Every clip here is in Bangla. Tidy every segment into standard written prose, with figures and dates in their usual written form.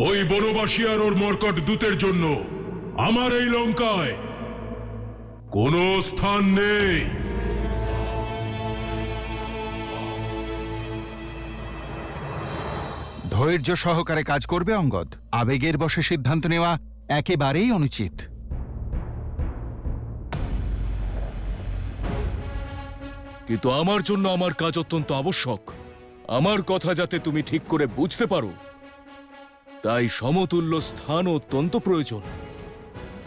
ওই বনবাসী আর ওর মর্কট দূতের জন্য আমার এই লঙ্কায় কোনো স্থান নেই। ধৈর্য সহকারে কাজ করবে অঙ্গদ। আবেগের বশে সিদ্ধান্ত নেওয়া একেবারেই অনুচিত। কিন্তু আমার জন্য আমার কাজ অত্যন্ত আবশ্যক। আমার কথা যাতে তুমি ঠিক করে বুঝতে পারো, তাই সমতুল্য স্থান অত্যন্ত প্রয়োজন।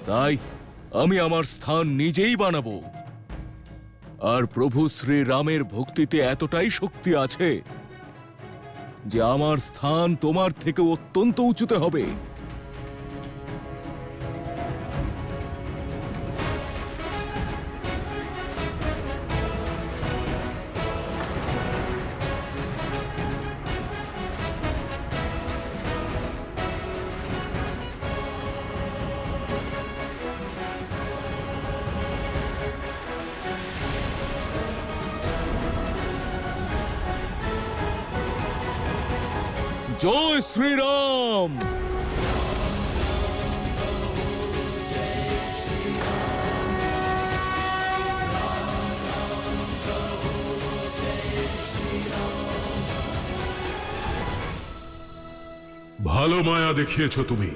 তাই আমি আমার স্থান নিজেই বানাবো। আর প্রভু শ্রী রামের ভক্তিতে এতটাই শক্তি আছে যে আমার স্থান তোমার থেকে অত্যন্ত উঁচুতে হবে। জয় শ্রীরাম। ভালো মায়া দেখিয়েছ তুমি।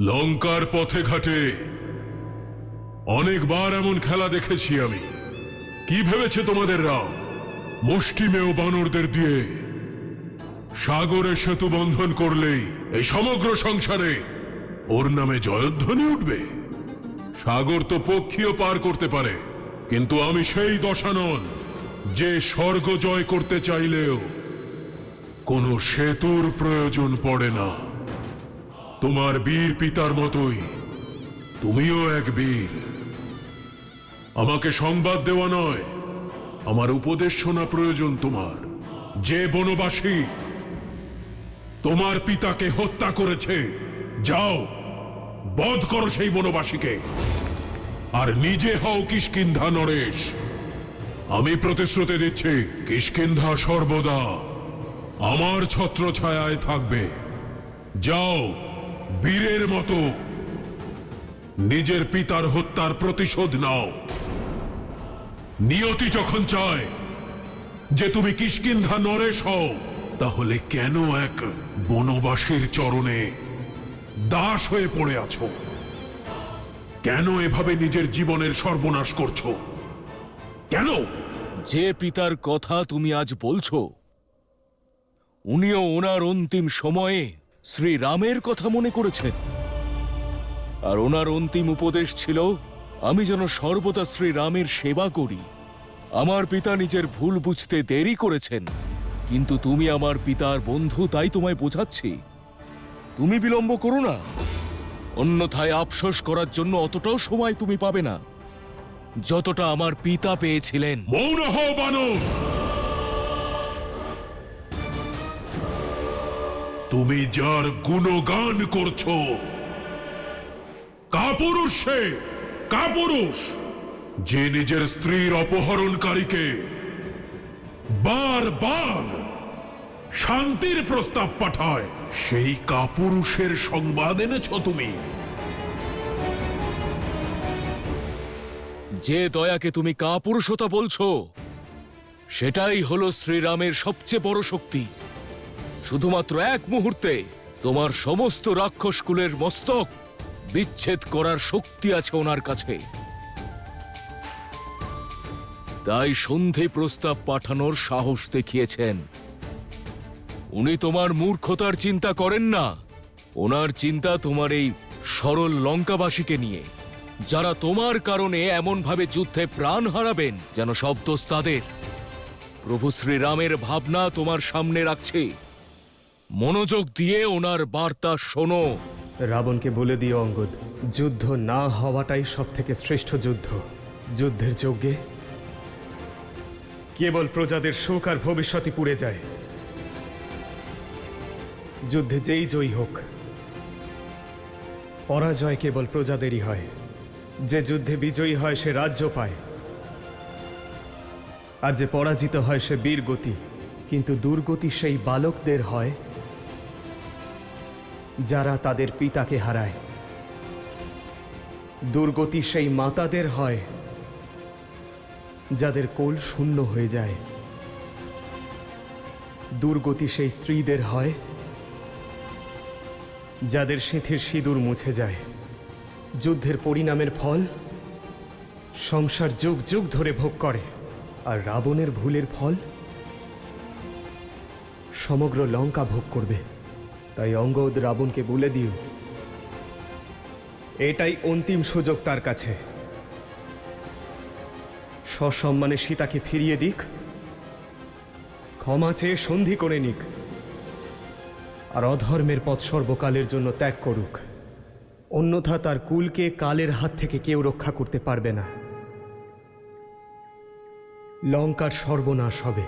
লঙ্কার পথে ঘাটে অনেকবার এমন খেলা দেখেছি আমি। কি ভেবেছে তোমাদের রাম মুষ্টিমেয় বানরদের দিয়ে সাগরে সেতু বন্ধন করলেই এই সমগ্র সংসারে ওর নামে জয়ধ্বনি উঠবে? সাগর তো পক্ষীও পার করতে পারে, কিন্তু আমি সেই দশানন যে স্বর্গ জয় করতে চাইলেও কোনো সেতুর প্রয়োজন পড়ে না। তোমার বীর পিতার মতোই তুমিও এক বীর। আমাকে সংবাদ দেওয়া নয়, আমার উপদেশ শোনা প্রয়োজন তোমার। যে বনবাসী তোমার পিতাকে হত্যা করেছে, যাও বধ করো সেই বনবাসীকে, আর নিজে হও কিষ্কিন্ধা নরেশ। আমি প্রতিশ্রুতি দিচ্ছি, কিষ্কিন্ধা সর্বদা আমার ছত্রছায়ায় থাকবে। যাও বীরের মতো নিজের পিতার হত্যার প্রতিশোধ নাও। নিয়তি যখন চায় যে তুমি কিষ্কিন্ধা নরেশ হও, তাহলে কেন এক বনবাসীর চরণে দাস হয়ে পড়ে আছো? কেন এভাবে নিজের জীবনের সর্বনাশ করছো? কেন? যে পিতার কথা তুমি আজ বলছো, উনিও ওনার অন্তিম সময়ে শ্রী রামের কথা মনে করেছেন। আর ওনার অন্তিম উপদেশ ছিল আমি যেন সর্বদা শ্রী রামের সেবা করি। আমার পিতা নিজের ভুল বুঝতে দেরি করেছেন, কিন্তু তুমি আমার পিতার বন্ধু, তাই তোমায় বোঝাচ্ছি, তুমি বিলম্ব করো না। অন্যথায় আফসোস করার জন্য অতটাও সময় তুমি পাবে না যতটা আমার পিতা পেয়েছিলেন। মৌন হও বানর। তুমি যার গুণগান করছো, কাপুরুষ সে, কাপুরুষ যে নিজের স্ত্রীর অপহরণকারীকে বারবার শান্তির প্রস্তাব পাঠায়, সেই কাপুরুষের সংবাদ এনেছো তুমি। যে দয়াকে তুমি কাপুরুষতা বলছো, সেটাই হলো শ্রীরামের সবচেয়ে বড় শক্তি। শুধুমাত্র এক মুহূর্তে তোমার সমস্ত রাক্ষস কুলের মস্তক বিচ্ছেদ করার শক্তি আছে ওনার কাছে। তাই সন্ধি প্রস্তাব পাঠানোর সাহস দেখিয়েছেন। উনি তোমার মূর্খতার চিন্তা করেন না, ওনার চিন্তা তোমার এই সরল লঙ্কাবাসীকে নিয়ে, যারা তোমার কারণে এমনভাবে যুদ্ধে প্রাণ হারাবেন যেন সব দোষ তাদের। প্রভু শ্রীরামের ভাবনা তোমার সামনে রাখছে, মনোযোগ দিয়ে ওনার বার্তা শোনো। রাবণকে বলে দিও অঙ্গদ, যুদ্ধ না হওয়াটাই সব থেকে শ্রেষ্ঠ যুদ্ধ। যুদ্ধের যজ্ঞে কেবল প্রজাদের সুখ আর ভবিষ্যৎই পুড়ে যায়। যুদ্ধে যেই জয়ী হোক, পরাজয় কেবল প্রজাদেরই হয়। যে যুদ্ধে বিজয়ী হয় সে রাজ্য পায়, আর যে পরাজিত হয় সে বীরগতি। কিন্তু দুর্গতি সেই বালকদের হয় যারা তাদের পিতাকে হারায়। দুর্গতি সেই মাতাদের হয় যাদের কোল শূন্য হয়ে যায়। দুর্গতি সেই স্ত্রীদের হয় যাদের সিঁথির সিঁদুর মুছে যায়। যুদ্ধের পরিণামের ফল সংসার যুগ যুগ ধরে ভোগ করে, আর রাবণের ভুলের ফল সমগ্র লঙ্কা ভোগ করবে। তাই অঙ্গদ রাবণকে বলে দিও, এটাই অন্তিম সুযোগ তার কাছে। সসম্মানে সীতাকে ফিরিয়ে দিক, ক্ষমা চেয়ে সন্ধি করে নিক, আর অধর্মের পথ সর্বকালের জন্য ত্যাগ করুক। অন্যথা তার কুলকে কালের হাত থেকে কেউ রক্ষা করতে পারবে না। লঙ্কার সর্বনাশ হবে,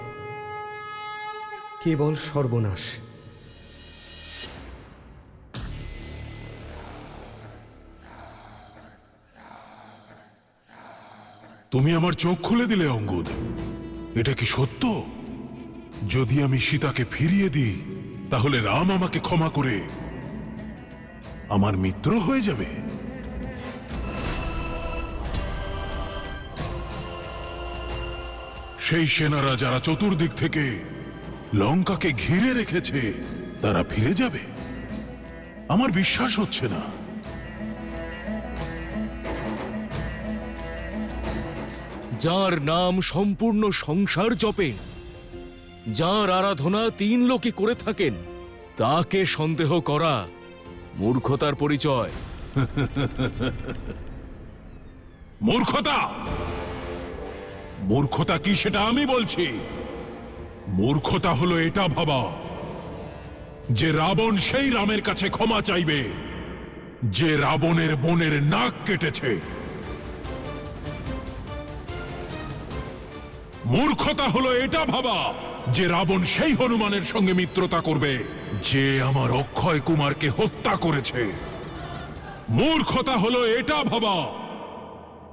কেবল সর্বনাশ। তুমি আমার চোখ খুলে দিলে অঙ্গদ। এটা কি সত্য? যদি আমি সীতাকে ফিরিয়ে দিই, তাহলে রাম আমাকে ক্ষমা করে আমার মিত্র হয়ে যাবে। সেই সেনারা যারা চতুর্দিক থেকে লঙ্কাকে ঘিরে রেখেছে, তারা ফিরে যাবে? আমার বিশ্বাস হচ্ছে না। যার নাম সম্পূর্ণ সংসার জপে, যার আরাধনা 3 লোকে করে থাকেন, তাকে সন্দেহ করা মূর্খতার পরিচয়। মূর্খতা? মূর্খতা কি সেটা আমি বলছি। মূর্খতা হলো এটা ভাবা যে রাবণ সেই রামের কাছে ক্ষমা চাইবে যে রাবণের বোনের নাক কেটেছে। মূর্খতা হলো এটা ভাবা যে রাবণ সেই হনুমানের সঙ্গে মিত্রতা করবে যে আমার অক্ষয় কুমারকে হত্যা করেছে। মূর্খতা হলো এটা ভাবা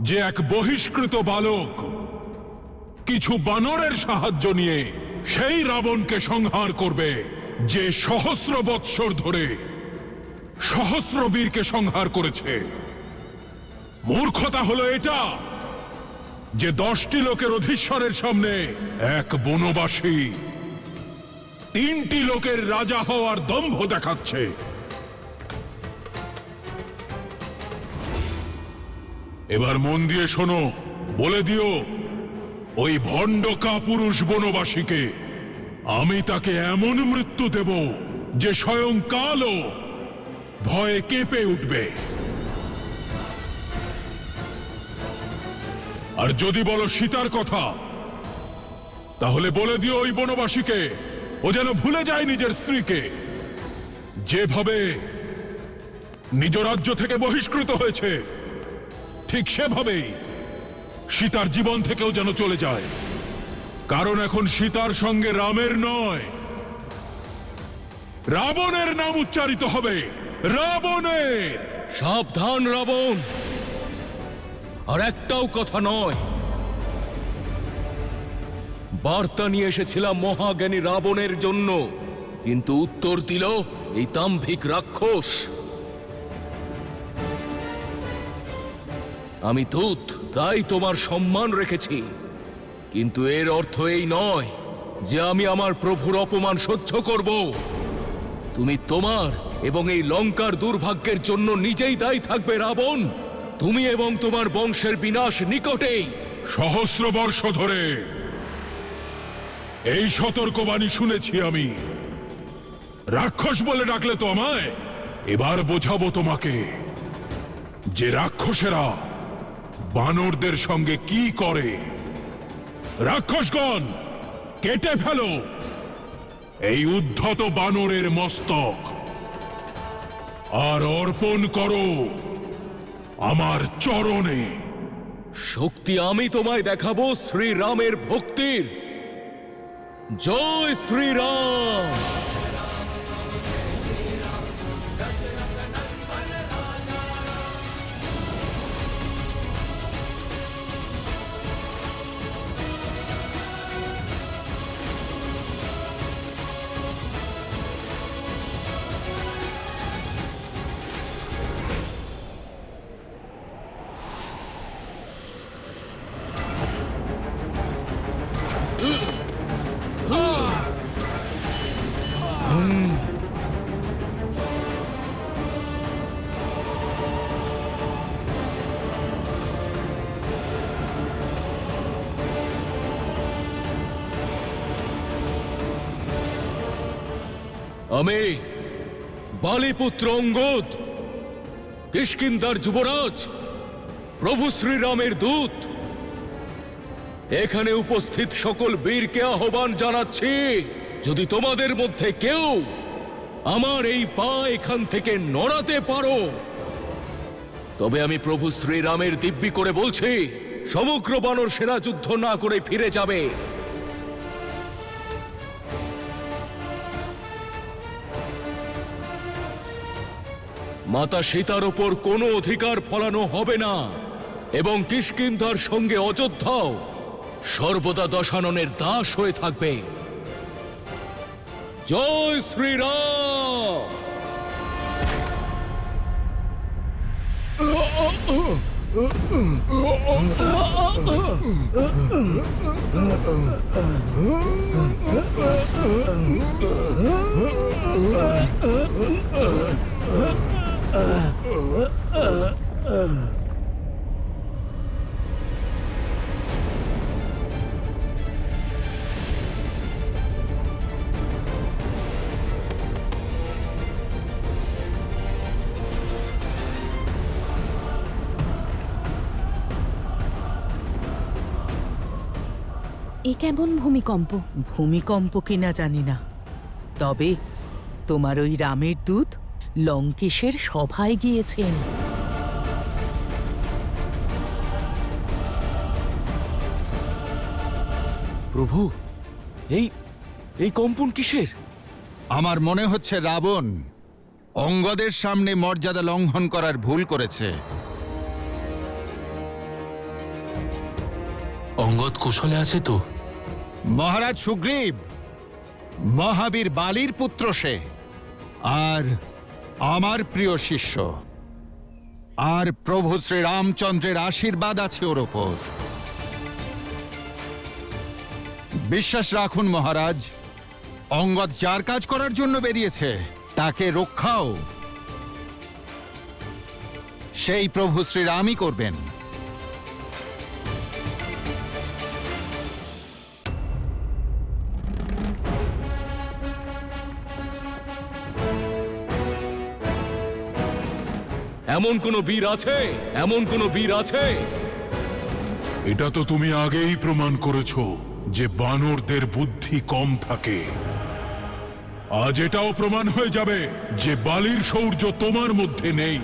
যে এক বহিষ্কৃত বালক কিছু বানরের সাহায্য নিয়ে সেই রাবণকে সংহার করবে যে সহস্র বৎসর ধরে সহস্র বীরকে সংহার করেছে। মূর্খতা হলো এটা যে 10টি লোকের অধীশ্বরের সামনে এক বনবাসী 3টি লোকের রাজা হওয়ার দম্ভ দেখাচ্ছে। এবার মন দিয়ে শোনো, বলে দিও ওই ভণ্ড কাপুরুষ বনবাসীকে আমি তাকে এমন মৃত্যু দেব যে স্বয়ং কালও ভয়ে কেঁপে উঠবে। আর যদি বলো সীতার কথা, তাহলে বলে দিও ওই বনবাসীকে ও যেন ভুলে যায় নিজের স্ত্রীকে। যেভাবে নিজ রাজ্য থেকে বহিষ্কৃত হয়েছে, ঠিক সেভাবেই সীতার জীবন থেকেও যেন চলে যায়। কারণ এখন সীতার সঙ্গে রামের নয়, রাবণের নাম উচ্চারিত হবে। রাবণের। সাবধান রাবণ! আর একটাও কথা নয়। বার্তা নিয়ে এসেছিলাম মহাজ্ঞানী রাবণের জন্য, কিন্তু উত্তর দিল এই দাম্ভিক রাক্ষস। আমি দূত, তাই তোমার সম্মান রেখেছি, কিন্তু এর অর্থ এই নয় যে আমি আমার প্রভুর অপমান সহ্য করব। তুমি তোমার এবং এই লঙ্কার দুর্ভাগ্যের জন্য নিজেই দায়ী থাকবে রাবণ। তুমি এবং তোমার বংশের বিনাশ নিকটেই। সহস্র বর্ষ ধরে এই সতর্কবাণী শুনেছি আমি। রাক্ষস বলে ডাকলে তো আমায়। এবার বোঝাবো তোমাকে যে রাক্ষসেরা বানরদের সঙ্গে কি করে। রাক্ষসগণ, কেটে ফেলো এই উদ্ধত বানরের মস্তক আর অর্পণ করো আমার চরণে। শক্তি আমি তোমায় দেখাবো শ্রীরামের ভক্তির। জয় শ্রীরাম। আমি বালিপুত্র অঙ্গদ, কিষ্কিন্ধার যুবরাজ, প্রভু শ্রীরামের দূত, এখানে উপস্থিত সকল বীরকে আহ্বান জানাচ্ছি, যদি তোমাদের মধ্যে কেউ আমার এই পা এখান থেকে নড়াতে পারো, তবে আমি প্রভু শ্রীরামের দিব্যি করে বলছি, সমগ্র বানর সেনা যুদ্ধ না করে ফিরে যাবে। মাতা সীতার ওপর কোনো অধিকার ফলানো হবে না এবং কিষ্কিন্ধার সঙ্গে অযোধ্যাও সর্বদা দশাননের দাস হয়ে থাকবে। জয় শ্রীরাম। এ কেমন ভূমিকম্প? ভূমিকম্প কিনা জানি না, তবে তোমার ওই রামের দূত লঙ্কেশের সভায় গিয়েছেন। প্রভু, এই এই কম্পন কিসের? আমার মনে হচ্ছে রাবণ অঙ্গদের সামনে মর্যাদা লঙ্ঘন করার ভুল করেছে। অঙ্গদ কুশলে আছে তো? মহারাজ সুগ্রীব মহাবীর বালির পুত্র সে, আর আমার প্রিয় শিষ্য, আর প্রভু শ্রীরামচন্দ্রের আশীর্বাদ আছে ওর ওপর। বিশ্বাস রাখুন মহারাজ, অঙ্গদ যার কাজ করার জন্য বেরিয়েছে তাকে রক্ষাও সেই প্রভু শ্রীরামই করবেন। এমন কোন বীর আছে? এমন কোন বীর আছে? এটা তো তুমি আগেই প্রমাণ করেছো যে বানরদের বুদ্ধি কম থাকে। আজ এটাও প্রমাণ হয়ে যাবে যে বালির শৌর্য তোমার মধ্যে নেই।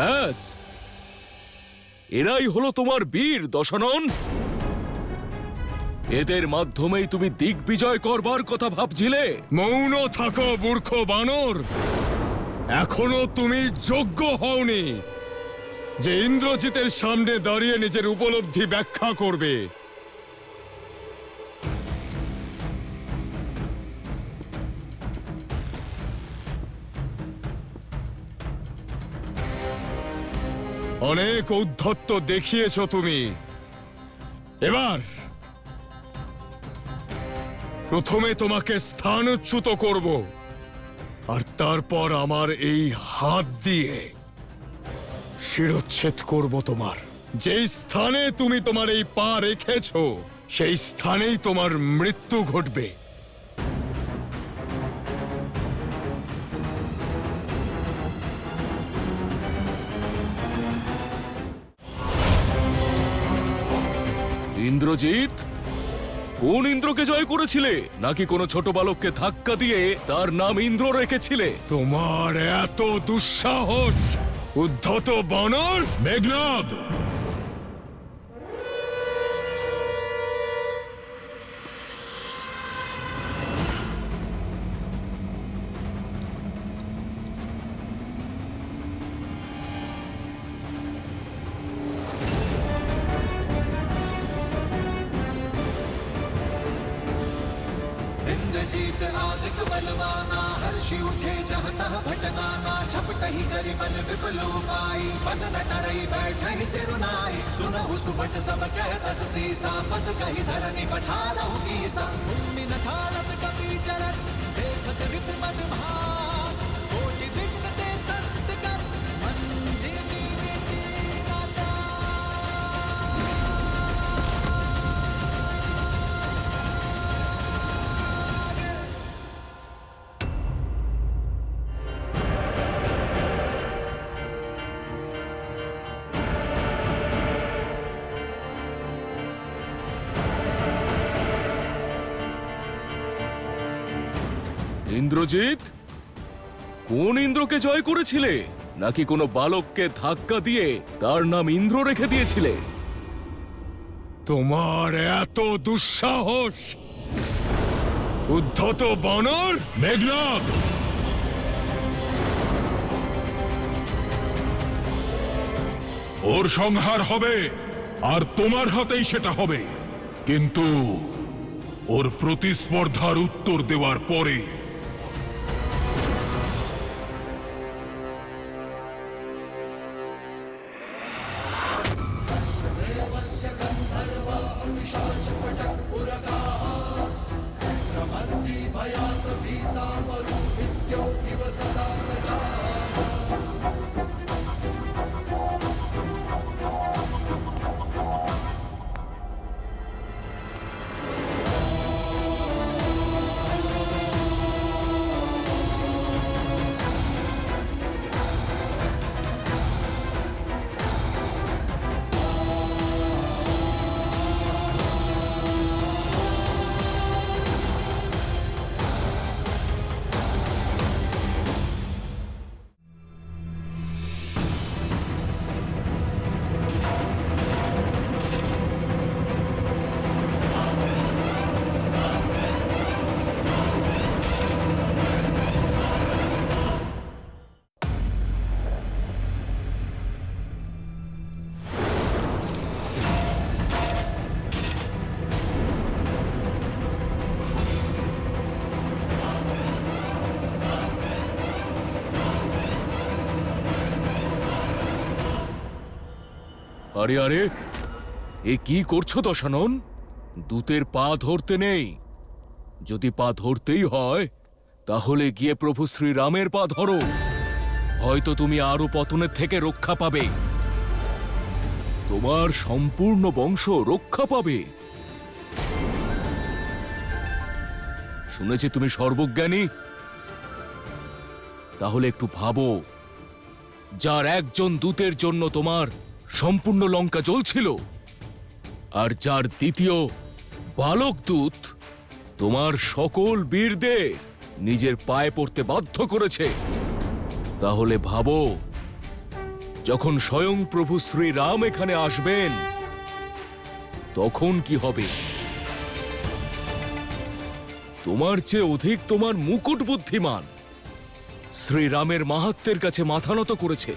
ব্যাস, এরাই হলো তোমার বীর দশানন। এদের মাধ্যমেই তুমি দিগ্বিজয় করবার কথা ভাবছিলে। মৌন থাকো মূর্খ বানর, এখনো তুমি যোগ্য হওনি যে ইন্দ্রজিতের সামনে দাঁড়িয়ে নিজের উপলব্ধি ব্যাখ্যা করবে। অনেক ঔদ্ধত্য দেখিয়েছ তুমি। এবার প্রথমে তোমাকে স্থানচ্যুত করব, আর তারপর আমার এই হাত দিয়ে শিরচ্ছেদ করব তোমার। যেই স্থানে তুমি তোমার এই পা রেখেছ সেই স্থানেই তোমার মৃত্যু ঘটবে। ইন্দ্রজিৎ, কোন ইন্দ্রকে জয় করেছিলে? নাকি কোনো ছোট বালককে ধাক্কা দিয়ে তার নাম ইন্দ্র রেখেছিলে? তোমার এত দুঃসাহস, উদ্ধত বানর! মেঘনাদ, इंद्रजीत आदिक बलवाना, हर्षि उठे जह तह भटनाना। झपट ही करि बल विपुलो पाई, पद न टरई बैठहि सिरुनाई। सुनहु सुभट सब कह दस सीसा, पद कहि धरनि पछारहु कीसा। भूमि न ठाड़त कपि चरत, देखत विपद भाग। कोटि विघ्न ते संत कर, मंजिल नीति नाता। ইন্দ্রজিৎ, কোন ইন্দ্রকে জয় করেছিলে? নাকি কোনো বালককে ধাক্কা দিয়ে তার নাম ইন্দ্র রেখে দিয়েছিলে? তোমার এত দুঃসাহস, উদ্ধত বানর! মেঘনাদ, ওর সংহার হবে, আর তোমার হাতেই সেটা হবে। কিন্তু ওর প্রতিস্পর্ধার উত্তর দেওয়ার পরে আরে আরে, এ কি করছো দশানন? দূতের পা ধরতে নেই। যদি পা ধরতেই হয় তাহলে গিয়ে প্রভু শ্রীরামের পা ধরো। হয়তো তুমি আরো পতনের থেকে রক্ষা পাবে, তোমার সম্পূর্ণ বংশ রক্ষা পাবে। শুনেছি তুমি সর্বজ্ঞানী। তাহলে একটু ভাবো, যার একজন দূতের জন্য তোমার সম্পূর্ণ লঙ্কা জ্বলছিল, আর যার দ্বিতীয় বালক দূত তোমার সকল বীরদের নিজের পায়ে পড়তে বাধ্য করেছে, তাহলে ভাবো যখন স্বয়ং প্রভু শ্রীরাম এখানে আসবেন তখন কি হবে? তোমার চেয়ে অধিক তোমার মুকুট বুদ্ধিমান, শ্রীরামের মাহাত্ম্যের কাছে মাথা নত করেছে।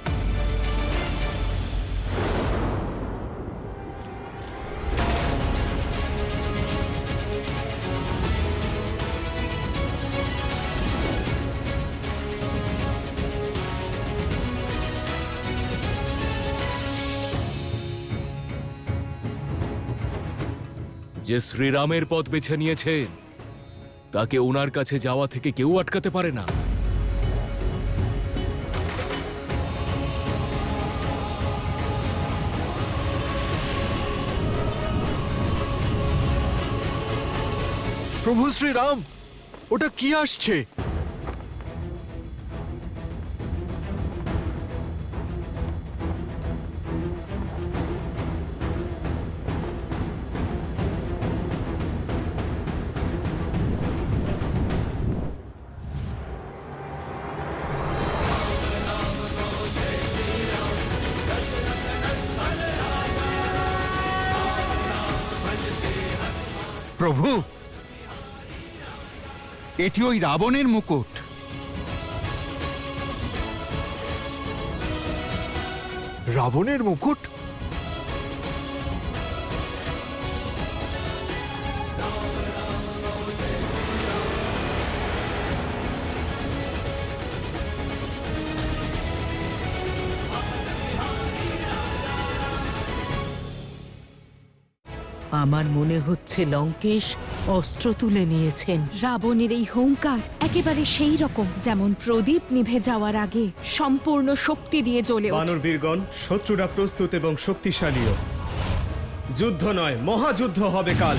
যে শ্রীরামের পথ বেছে নিয়েছেন তাকে ওনার কাছে যাওয়া থেকে কেউ আটকাতে পারে না। প্রভু শ্রীরাম, ওটা কি আসছে? প্রভু, এটি ওই রাবণের মুকুট। রাবণের মুকুট? আমার মনে হচ্ছে লঙ্কেশ অস্ত্র তুলে নিয়েছেন। রাবণের এই হুঙ্কার একেবারে সেই রকম যেমন প্রদীপ নিভে যাওয়ার আগে সম্পূর্ণ শক্তি দিয়ে জ্বলে ওঠে। বানর বীরগণ, শত্রুরা প্রস্তুত এবং শক্তিশালীও। যুদ্ধ নয়, মহাযুদ্ধ হবে কাল।